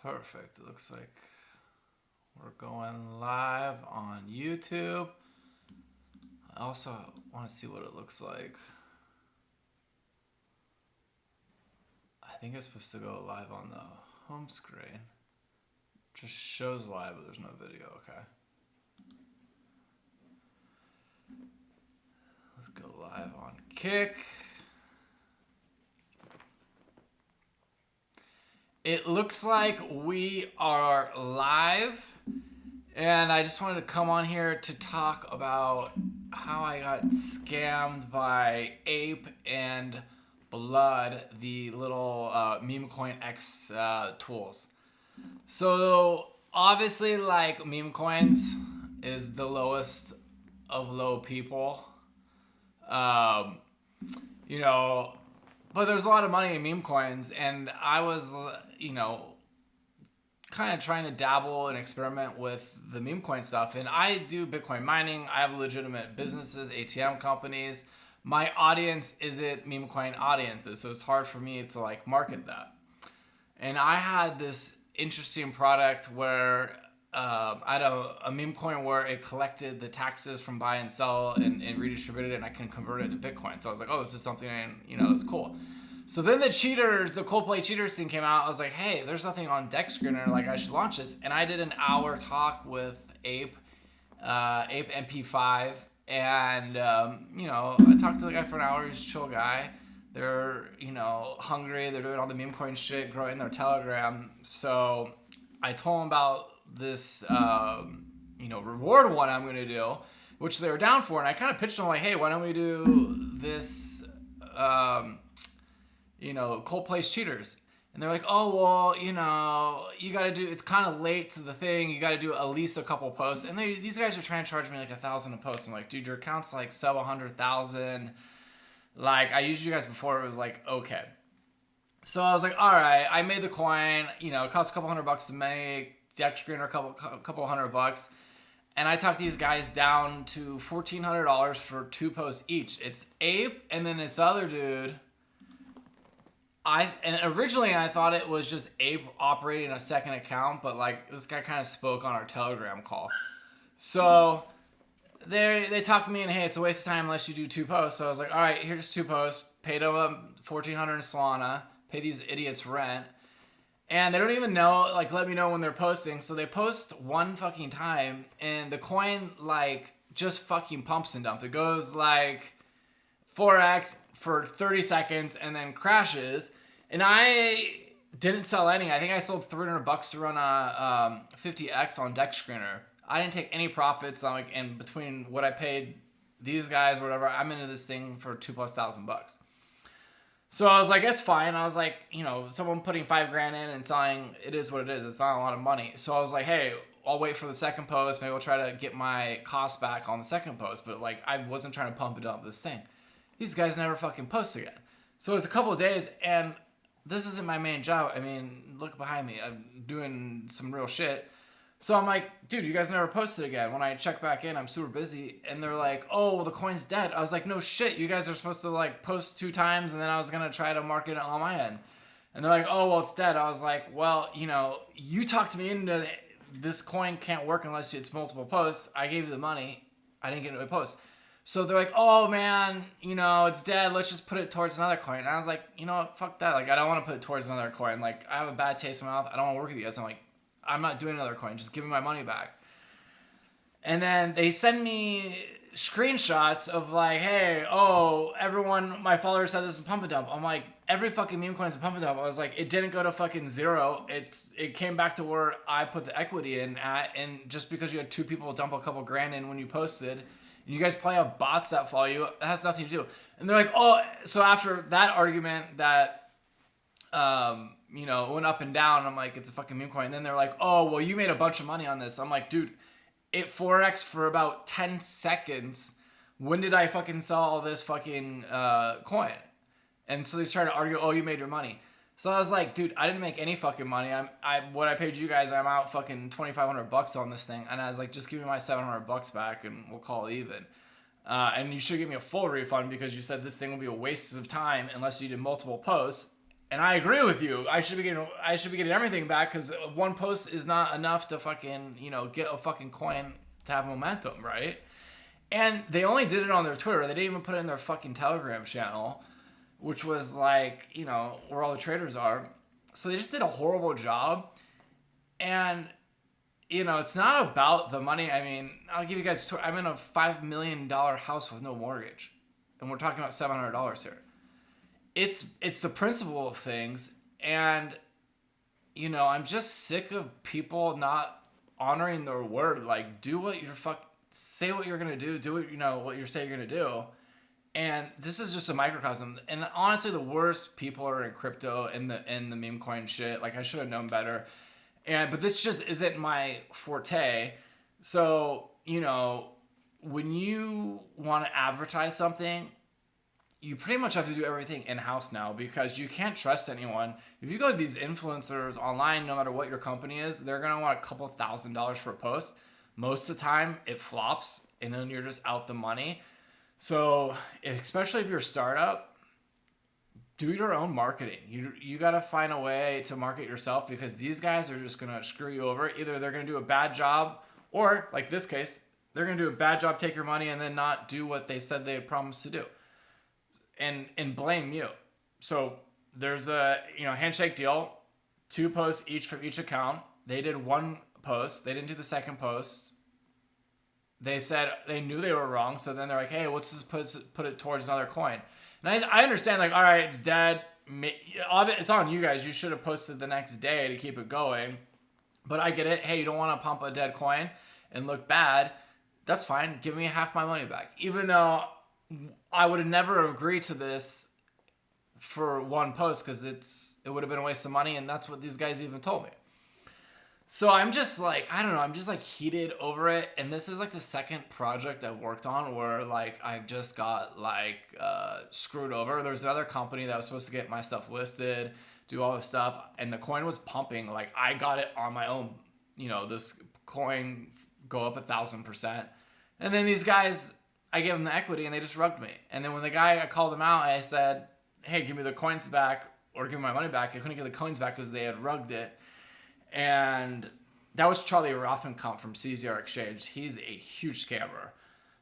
Perfect. It looks like we're going live on YouTube. I also want to see what it looks like. I think it's supposed to go live on the home screen. Just shows live, but there's no video. Okay. Let's go live on Kick. It looks like we are live, and I just wanted to come on here to talk about how I got scammed by Ape and Blood, the little meme coin X tools. So obviously, like, meme coins is the lowest of low people. You know, but there's a lot of money in meme coins, and I was, kind of trying to dabble and experiment with the meme coin stuff. And I do Bitcoin mining. I have legitimate businesses, ATM companies. My audience isn't meme coin audiences, so it's hard for me to like market that. And I had this interesting product where I had a meme coin where it collected the taxes from buy and sell and redistributed it, and I can convert it to Bitcoin. So I was like, oh, this is something, that's cool. So then the Coldplay cheaters thing came out. I was like, hey, there's nothing on DexScreener. Like, I should launch this. And I did an hour talk with Ape MP5. And, I talked to the guy for an hour. He's a chill guy. They're, hungry. They're doing all the meme coin shit, growing their Telegram. So I told them about this, reward one I'm going to do, which they were down for. And I kind of pitched them like, hey, why don't we do this, Coldplay's cheaters. And they're like, oh, well, you got to do, it's kind of late to the thing. You got to do at least a couple posts. And these guys are trying to charge me like $1,000 a post. I'm like, dude, your account's like sub 100,000. Like, I used you guys before. It was like, okay. So I was like, all right, I made the coin. It costs a couple $100 to make. DexScreener a couple $100. And I talked these guys down to $1,400 for 2 posts each. It's Ape and then this other dude. And originally I thought it was just Ape operating a second account, but like this guy kind of spoke on our Telegram call. So they talked to me and, hey, it's a waste of time unless you do 2 posts. So I was like, all right, here's 2 posts. Paid them $1,400 in Solana. Pay these idiots rent. And they don't even know, like, let me know when they're posting. So they post one fucking time, and the coin, like, just fucking pumps and dumps. It goes, like, 4x for 30 seconds and then crashes. And I didn't sell any. I think I sold $300 to run a 50x on DexScreener. I didn't take any profits. I'm like, and between what I paid these guys, whatever, I'm into this thing for $2,000+. So I was like, it's fine. I was like, someone putting $5,000 in and selling, it is what it is. It's not a lot of money. So I was like, hey, I'll wait for the second post. Maybe I'll try to get my cost back on the second post. But like, I wasn't trying to pump it up this thing. These guys never fucking post again. So it's a couple of days, and this isn't my main job. I mean, look behind me. I'm doing some real shit. So I'm like, dude, you guys never posted again. When I check back in, I'm super busy. And they're like, oh, well, the coin's dead. I was like, no shit. You guys are supposed to like post 2 times, and then I was going to try to market it on my end. And they're like, oh, well, it's dead. I was like, well, you talked me into this coin can't work unless it's multiple posts. I gave you the money. I didn't get into a post. So they're like, oh, man, it's dead. Let's just put it towards another coin. And I was like, you know what? Fuck that. Like, I don't want to put it towards another coin. Like, I have a bad taste in my mouth. I don't want to work with you guys. I'm like, I'm not doing another coin. Just give me my money back. And then they send me screenshots of like, hey, everyone, my followers said this is a pump and dump. I'm like, every fucking meme coin is a pump and dump. I was like, it didn't go to fucking 0. It came back to where I put the equity in at. And just because you had 2 people dump a couple $1,000 in when you posted, and you guys probably have bots that follow you, that has nothing to do. And they're like, oh, so after that argument that, it went up and down. I'm like, it's a fucking meme coin. And then they're like, oh, well, you made a bunch of money on this. I'm like, dude, it 4x for about 10 seconds. When did I fucking sell all this fucking coin? And so they started to argue, oh, you made your money. So I was like, dude, I didn't make any fucking money. What I paid you guys, I'm out fucking $2,500 on this thing. And I was like, just give me my $700 back and we'll call it even. And you should give me a full refund because you said this thing will be a waste of time unless you did multiple posts. And I agree with you. I should be getting everything back because one post is not enough to fucking, get a fucking coin to have momentum, right? And they only did it on their Twitter. They didn't even put it in their fucking Telegram channel, which was like, where all the traders are. So they just did a horrible job. And, it's not about the money. I mean, I'll give you guys, I'm in a $5 million house with no mortgage. And we're talking about $700 here. It's the principle of things. And, I'm just sick of people not honoring their word. Like, do what you're say what you're going to do what you say you're going to do. And this is just a microcosm. And honestly, the worst people are in crypto and the meme coin shit. Like, I should have known better. But this just isn't my forte. So, when you want to advertise something, you pretty much have to do everything in-house now because you can't trust anyone. If you go to these influencers online, no matter what your company is, they're going to want a couple $1,000s for a post. Most of the time, it flops, and then you're just out the money. So, especially if you're a startup, do your own marketing. You got to find a way to market yourself because these guys are just going to screw you over. Either they're going to do a bad job, or, like this case, they're going to do a bad job, take your money, and then not do what they said they had promised to do. And blame you. So there's a handshake deal, 2 posts each from each account. They did 1 post. They didn't do the second post. They said they knew they were wrong. So then they're like, hey, let's just put it towards another coin. And I understand, like, all right, it's dead. It's on you guys. You should have posted the next day to keep it going. But I get it. Hey, you don't want to pump a dead coin and look bad. That's fine. Give me half my money back. Even though I would have never agreed to this for 1 post because it would have been a waste of money, and that's what these guys even told me. So I'm just like, I don't know, I'm just like heated over it, and this is like the second project I've worked on where like I've just got like screwed over. There's another company that was supposed to get my stuff listed, do all this stuff, and the coin was pumping. Like I got it on my own, this coin go up 1,000%, and then these guys, I gave them the equity and they just rugged me. And then when I called them out, I said, hey, give me the coins back or give me my money back. I couldn't get the coins back because they had rugged it. And that was Charlie Rothenkamp from CZR Exchange. He's a huge scammer.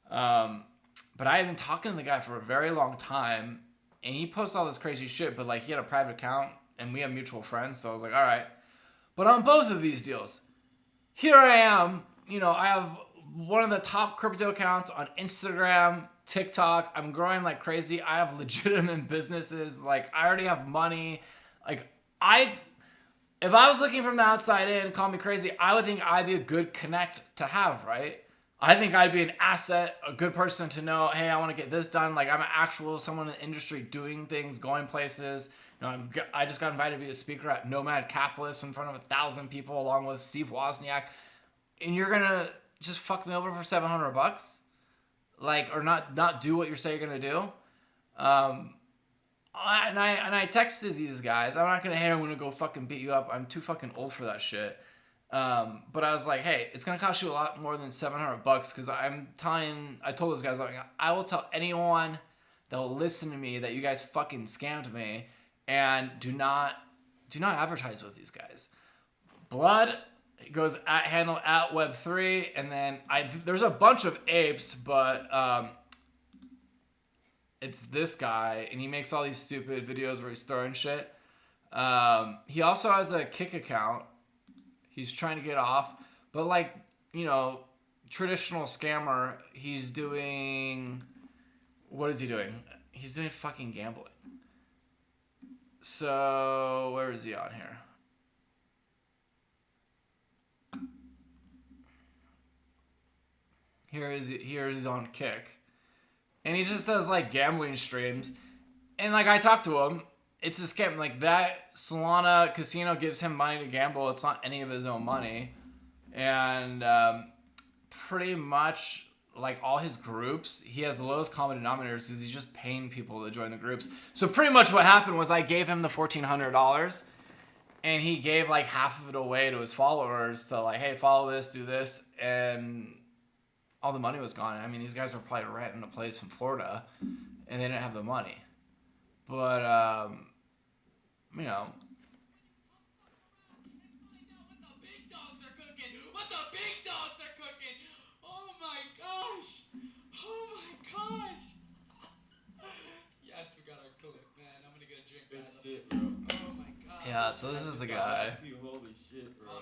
But I had been talking to the guy for a very long time, and he posts all this crazy shit, but like he had a private account and we have mutual friends. So I was like, all right. But on both of these deals, here I am, I have one of the top crypto accounts on Instagram, TikTok. I'm growing like crazy. I have legitimate businesses. Like I already have money. Like if I was looking from the outside in, call me crazy, I would think I'd be a good connect to have, right? I think I'd be an asset, a good person to know, hey, I want to get this done. Like I'm an actual someone in the industry doing things, going places. I just got invited to be a speaker at Nomad Capitalist in front of 1,000 people along with Steve Wozniak. And you're going to just fuck me over for $700? Like, or not do what you say you're going to do? And I texted these guys. I'm not going to, hey, I'm going to go fucking beat you up. I'm too fucking old for that shit. But I was like, hey, it's going to cost you a lot more than $700 because I told those guys, like, I will tell anyone that will listen to me that you guys fucking scammed me, and do not advertise with these guys. Blood goes at handle at Web3, and then there's a bunch of apes, but it's this guy, and he makes all these stupid videos where he's throwing shit. He also has a Kick account. He's trying to get off, but like, traditional scammer, he's doing, what is he doing? He's doing fucking gambling. So, where is he on here? Here is on Kick. And he just does like gambling streams. And like I talked to him, it's a scam. Like that Solana casino gives him money to gamble. It's not any of his own money. And pretty much like all his groups, he has the lowest common denominators because he's just paying people to join the groups. So pretty much what happened was I gave him the $1,400 and he gave like half of it away to his followers to like, hey, follow this, do this. And all the money was gone. I mean, these guys were probably renting a place in Florida and they didn't have the money. But, you know. What the big dogs are cooking? Oh my gosh! Oh my gosh! Yes, we got our clip, man. I'm gonna get a drink. Good shit, bro. Oh my god. Yeah, so this is the guy. Holy shit, bro.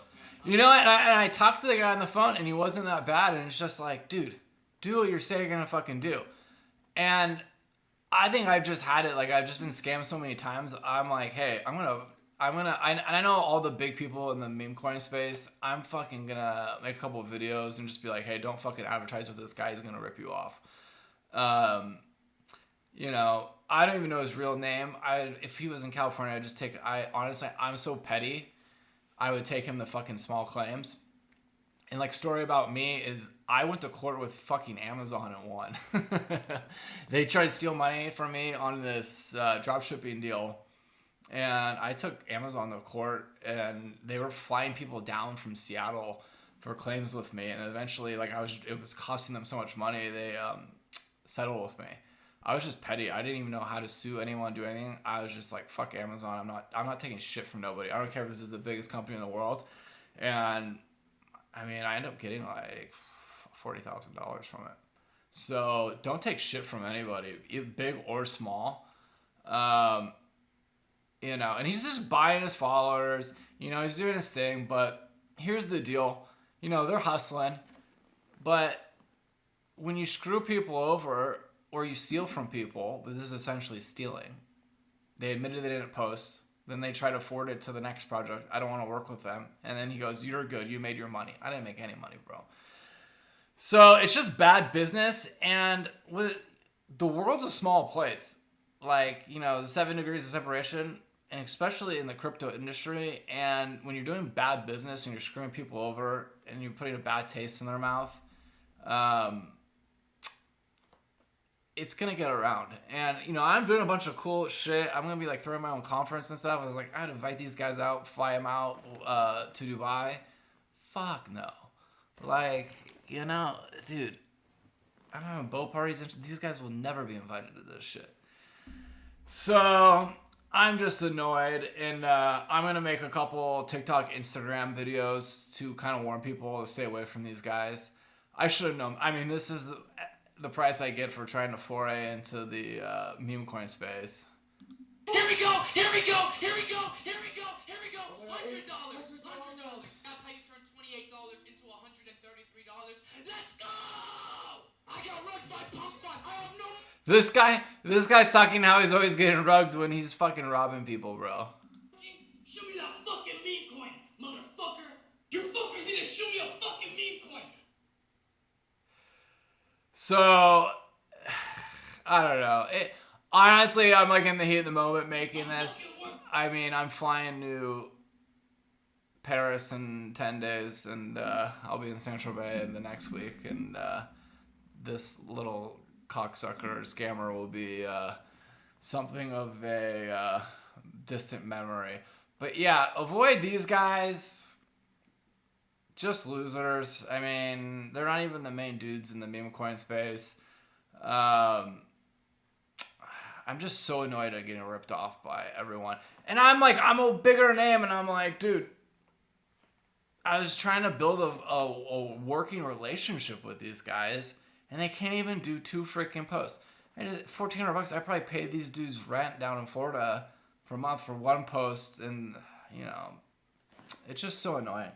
You know what? And I talked to the guy on the phone, and he wasn't that bad. And it's just like, dude, do what you're saying you're gonna fucking do. And I think I've just had it. Like, I've just been scammed so many times. I'm like, hey, I know all the big people in the meme coin space. I'm fucking gonna make a couple of videos and just be like, hey, don't fucking advertise with this guy. He's gonna rip you off. You know, I don't even know his real name. If he was in California, honestly, I'm so petty. I would take him to fucking small claims. And like, story about me is I went to court with fucking Amazon and won. They tried to steal money from me on this drop shipping deal. And I took Amazon to court, and they were flying people down from Seattle for claims with me. And eventually, like, it was costing them so much money, they settled with me. I was just petty. I didn't even know how to sue anyone, do anything. I was just like, fuck Amazon. I'm not taking shit from nobody. I don't care if this is the biggest company in the world. And I mean, I ended up getting like $40,000 from it. So don't take shit from anybody, big or small. You know, and he's just buying his followers. You know, he's doing his thing. But here's the deal. You know, they're hustling. But when you screw people over or you steal from people, this is essentially stealing. They admitted they didn't post. Then they try to forward it to the next project. I don't want to work with them. And then he goes, you're good. You made your money. I didn't make any money, bro. So it's just bad business. And the world's a small place. Like, you know, the 7 degrees of separation, and especially in the crypto industry. And when you're doing bad business and you're screwing people over and you're putting a bad taste in their mouth, it's going to get around. And, you know, I'm doing a bunch of cool shit. I'm going to be, like, throwing my own conference and stuff. I was like, I'd invite these guys out, fly them out to Dubai. Fuck no. Like, you know, dude, I'm having boat parties. These guys will never be invited to this shit. So I'm just annoyed. And I'm going to make a couple TikTok, Instagram videos to kind of warn people to stay away from these guys. I should have known. I mean, this is the price I get for trying to foray into the meme coin space. Here we go! Here we go! Here we go! Here we go! Here we go! $100! $100! That's how you turn $28 into $133. Let's go! I got rugged by Pump Fun. I have no... This guy's talking how he's always getting rugged when he's fucking robbing people, bro. Show me that fucking meme coin, motherfucker! You fuckers need to show me a fucking meme coin! So, I don't know. Honestly, I'm like in the heat of the moment making this. I mean, I'm flying to Paris in 10 days, and I'll be in Saint-Tropez the next week, and this little cocksucker scammer will be something of a distant memory. But yeah, avoid these guys. Just losers. I mean, they're not even the main dudes in the meme coin space. I'm just so annoyed at getting ripped off by everyone. And I'm a bigger name, and I'm like, dude, I was trying to build a working relationship with these guys, and they can't even do 2 freaking posts. $1,400, I probably paid these dudes rent down in Florida for a month for 1 post, and, you know, it's just so annoying.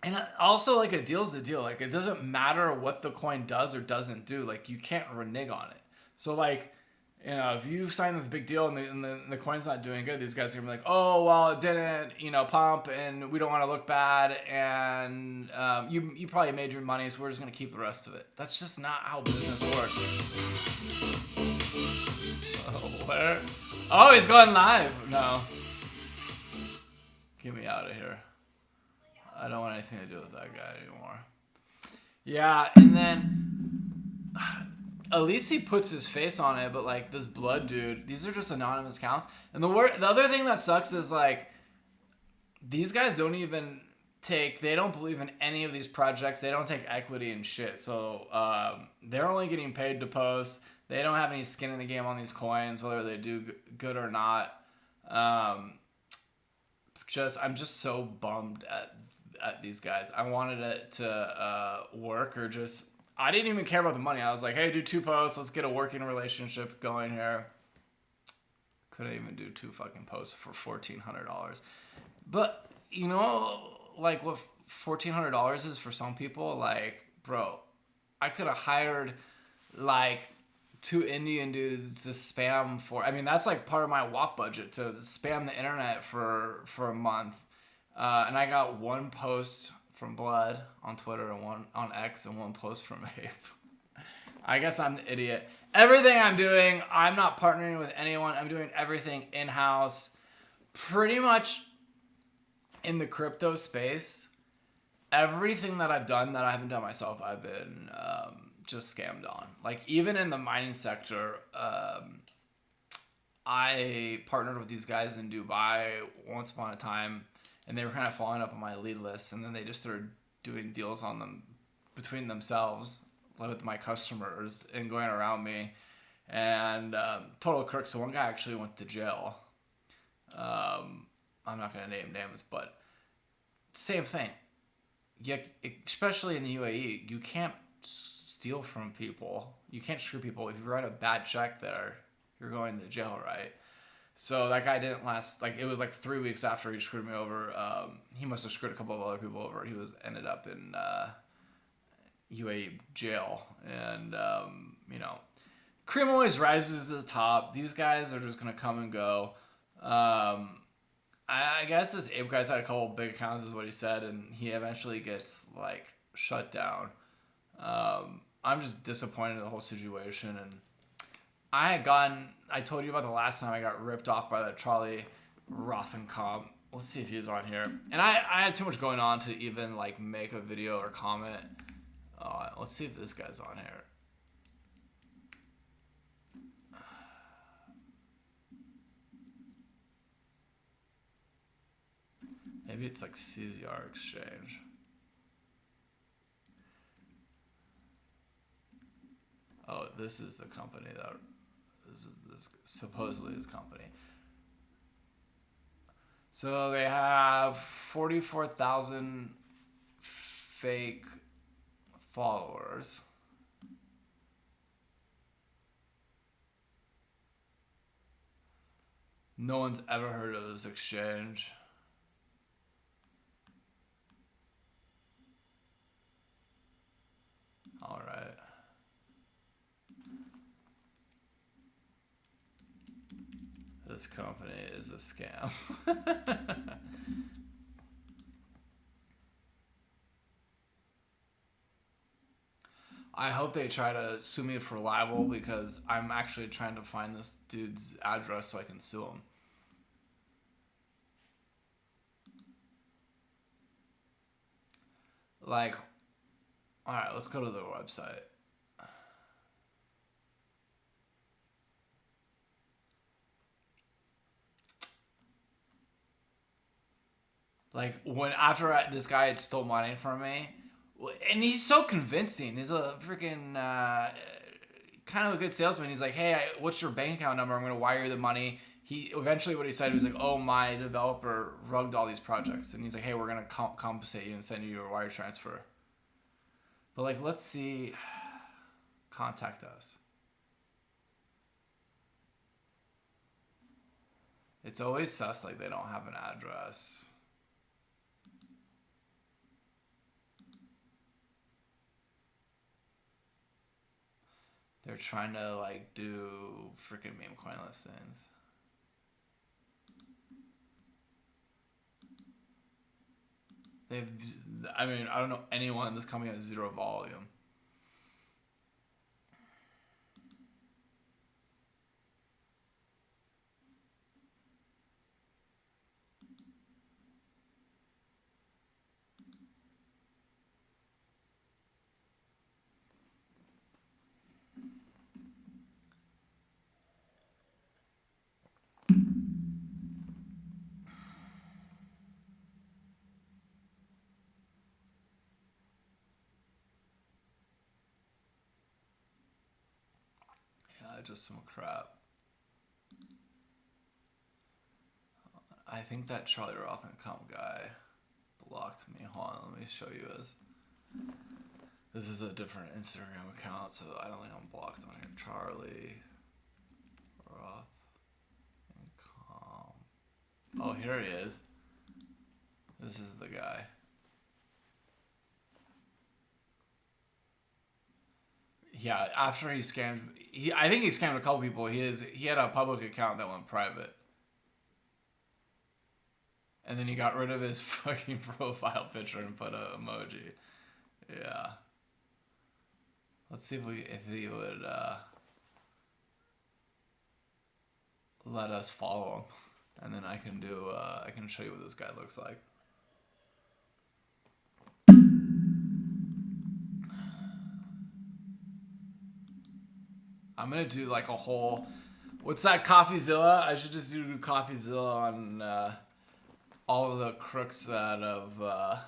And also, like, a deal's a deal. Like, it doesn't matter what the coin does or doesn't do. Like, you can't renege on it. So, like, you know, if you sign this big deal and the coin's not doing good, these guys are going to be like, oh, well, it didn't, you know, pump, and we don't want to look bad, and you probably made your money, so we're just going to keep the rest of it. That's just not how business works. Oh, where? Oh, he's going live. No. Get me out of here. I don't want anything to do with that guy anymore. Yeah, and then at least he puts his face on it, but like this blood dude, these are just anonymous accounts. And the other thing that sucks is like these guys don't even they don't believe in any of these projects. They don't take equity and shit. So they're only getting paid to post. They don't have any skin in the game on these coins, whether they do good or not. I'm just so bummed at these guys. I wanted it to work, or just I didn't even care about the money. I was like, hey, do 2 posts. Let's get a working relationship going here. Couldn't even do 2 fucking posts for $1,400. But you know, like what $1,400 is for some people, like, bro, I could have hired like 2 Indian dudes to spam for. I mean, that's like part of my WAP budget, to spam the internet for a month. And I got 1 post from Blood on Twitter and 1 on X and 1 post from Ape. I guess I'm the idiot. Everything I'm doing, I'm not partnering with anyone. I'm doing everything in-house. Pretty much in the crypto space, everything that I've done that I haven't done myself, I've been just scammed on. Like, even in the mining sector, I partnered with these guys in Dubai once upon a time, and they were kind of following up on my lead list, and then they just started doing deals on them between themselves with my customers and going around me, and total crook. So one guy actually went to jail. I'm not going to name names, but same thing. Yeah, especially in the UAE, you can't steal from people. You can't screw people. If you write a bad check there, you're going to jail, right? So that guy didn't last. Like, it was like 3 weeks after he screwed me over. He must have screwed a couple of other people over. He ended up in UAE jail, and you know, cream always rises to the top. These guys are just gonna come and go. I guess this Ape guy's had a couple of big accounts, is what he said, and he eventually gets like shut down. I'm just disappointed in the whole situation, and I told you about the last time I got ripped off by that Charlie Rothenkamp. Let's see if he's on here. And I had too much going on to even like make a video or comment. Let's see if this guy's on here. Maybe it's like CZR Exchange. Oh, this is the company that this supposedly his company. So they have 44,000 fake followers. No one's ever heard of this exchange. All right. This company is a scam. I hope they try to sue me for libel, because I'm actually trying to find this dude's address so I can sue him. Like, alright, let's go to their website. Like, this guy had stole money from me, and he's so convincing. He's a freaking kind of a good salesman. He's like, hey, what's your bank account number? I'm going to wire you the money. What he said was like, oh, my developer rugged all these projects. And he's like, hey, we're going to compensate you and send you your wire transfer. But like, let's see, contact us. It's always sus, like they don't have an address. They're trying to like do freaking meme coin listings. I don't know anyone that's coming at 0 volume. Just some crap. I think that Charlie Roth account guy blocked me. Hold on, let me show you his. This is a different Instagram account, so I don't think I'm blocked on here. Charlie Roth. Oh, here he is. This is the guy. Yeah, after he scammed, I think he scammed a couple people. He had a public account that went private. And then he got rid of his fucking profile picture and put an emoji. Yeah. Let's see if he would let us follow him. And then I can show you what this guy looks like. I'm gonna do like a whole, what's that, CoffeeZilla? I should just do CoffeeZilla on all of the crooks that have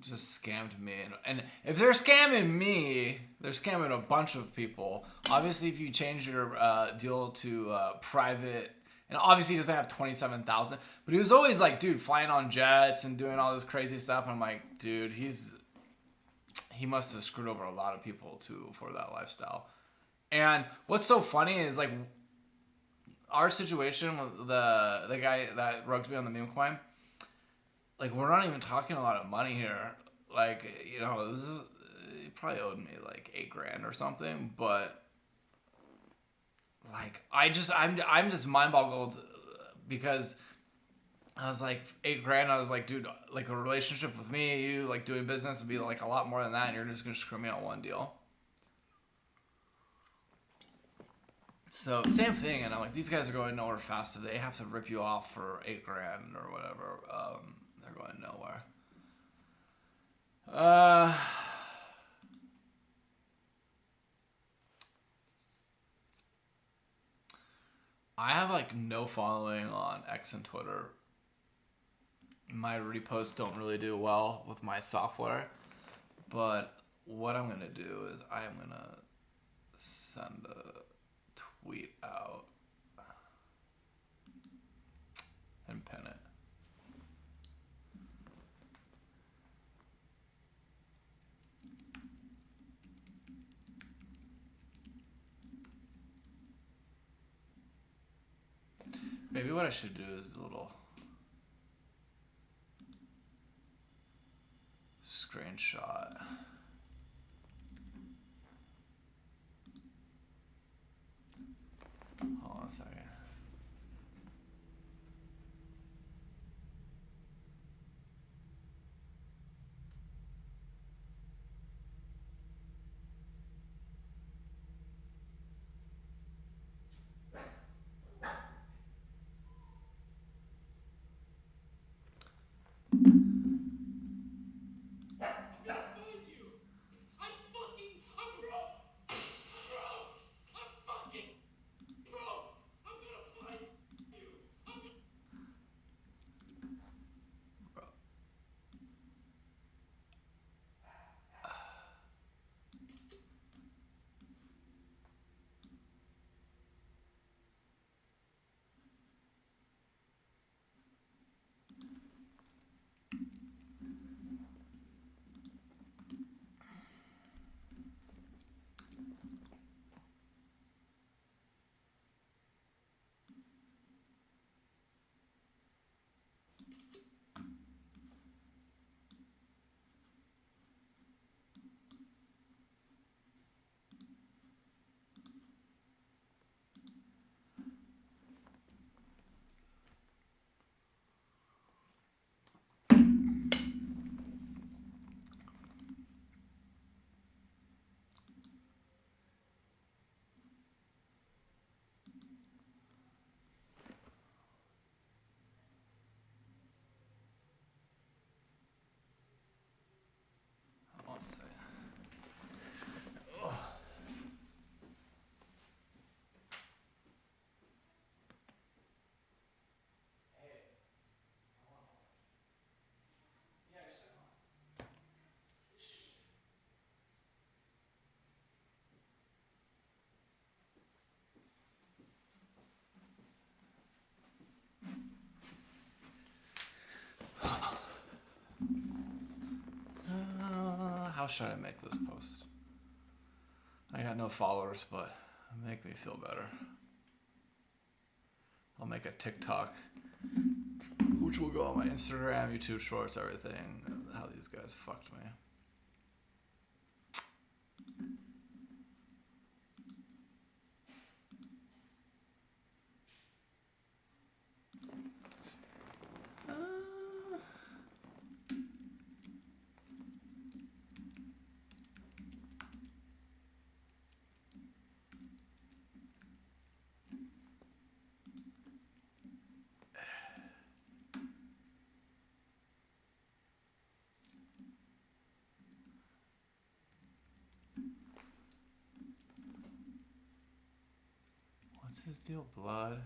just scammed me. And if they're scamming me, they're scamming a bunch of people. Obviously, if you change your deal to private, and obviously he doesn't have 27,000, but he was always like, dude, flying on jets and doing all this crazy stuff. And I'm like, dude, he must have screwed over a lot of people too for that lifestyle. And what's so funny is like our situation with the guy that rugged me on the meme coin, like we're not even talking a lot of money here. Like, you know, he probably owed me like $8,000 or something, but like I'm just mind boggled because I was like $8,000. I was like, dude, like a relationship with me, you like doing business would be like a lot more than that, and you're just gonna screw me on one deal. So same thing, and I'm like, these guys are going nowhere fast. So they have to rip you off for $8,000 or whatever. They're going nowhere. I have like no following on X and Twitter. My reposts don't really do well with my software, but what I'm gonna do is I am gonna send a tweet out and pin it. Maybe what I should do is a little screenshot. Hold on a second. How should I make this post? I got no followers, but make me feel better. I'll make a TikTok, which will go on my Instagram, YouTube Shorts, everything. How these guys fucked me. What's his deal? Blood?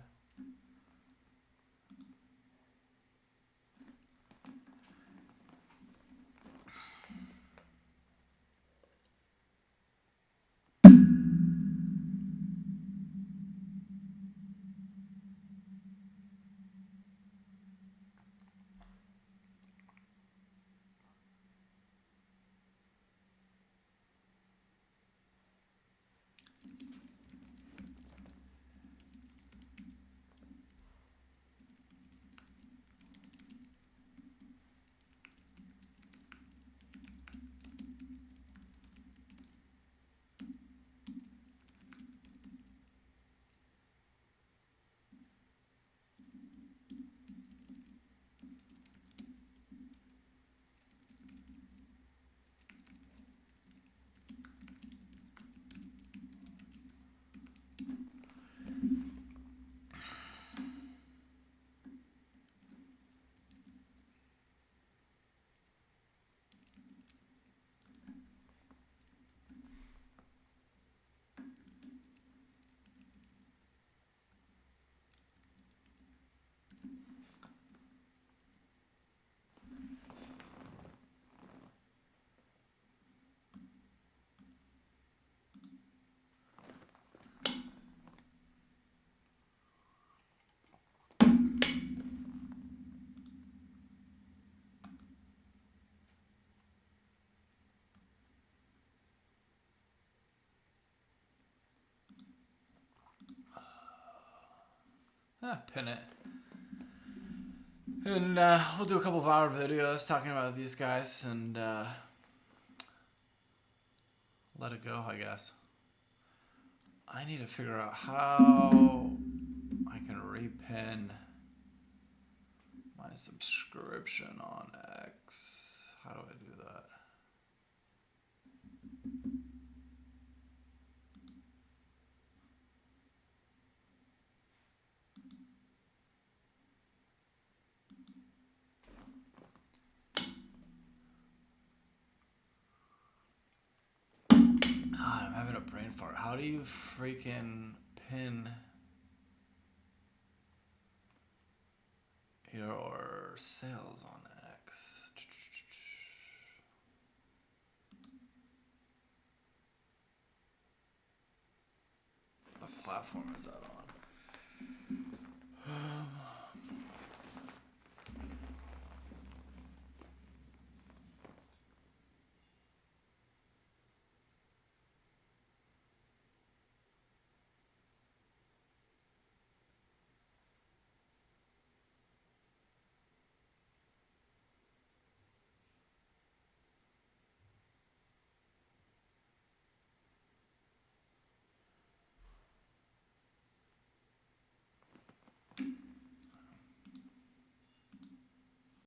Pin it. And we'll do a couple of hour videos talking about these guys and let it go, I guess. I need to figure out how I can repin my subscription on X. How do I do that? God, I'm having a brain fart. How do you freaking pin your sales on X? What platform is that on?